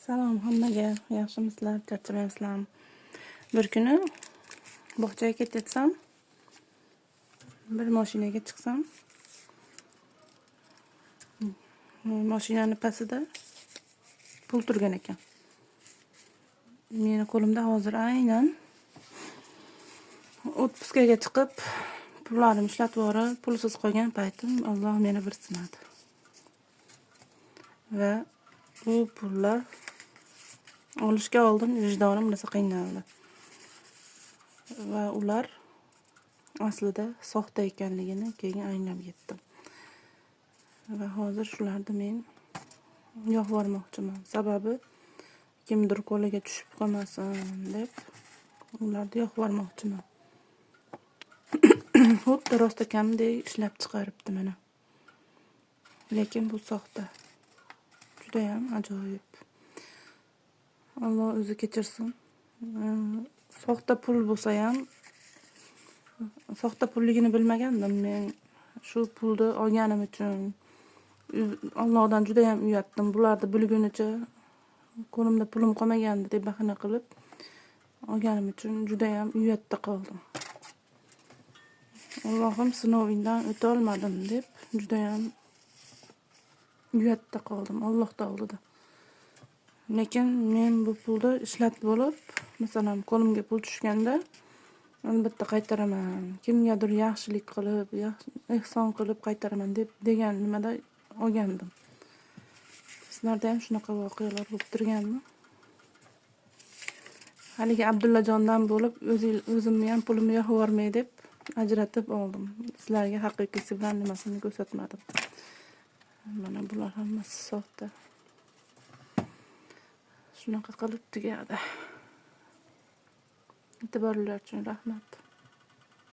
Salom hammaga, yaxshimisizlar, charchamaysizlarmi? Bir kuni bog'chaga ketatsam, bir mashinaga chiqsam, mashinaning pastida pul turgan ekan. Meni qo'limda hozir aynan отпускаga chiqib, pullarimni ishlatib yuborib, pulsiz qolgan paytim Alloh meni bir sinadi. Va bu pullar olishga oldin vijdonim rosa qiynaldi. Va ular aslida soxta ekanligini keyin anglab yetdim. Va hozir shularni men yo'q bormoqchiman. Sababi kimdir qo'liga tushib qolmasin deb ularni yo'q bormoqchiman. Xuddi rostakamdek ishlab chiqaribdi mana. Lekin bu soxta. Juda ham ajoyib. Alloh o'zi kechirsin. Soxta pul bo'lsa ham soxta pulligini bilmagandim men. Shu pulni olganim uchun Allohdan juda ham uyatdim. Bularni bilgunicha qo'limda pulim qolmagandi deb bahona qilib olganim uchun juda ham uyatda qoldim. Allohim sinovingdan o'ta olmadim deb juda ham uyatda qoldim Alloh oldida. Lekin men bu pulni ishlatib olib, masalan, qo'limga pul tushganda albatta qaytaraman. Kimgadir yaxshilik qilib, ehson qilib qaytaraman deb degan nimada olgandim. Sizlarda ham shunaqa voqealar bo'lib turganmi? Haligi Abdullajondan bo'lib, o'zimni ham pulimni yo'q bormay deb ajratib oldim. Sizlarga haqiqiysi bilan nimasini ko'rsatmadim. Mana bular hammasi soxta. Shunaqa qilib tugadi. E'tiborlar uchun rahmat.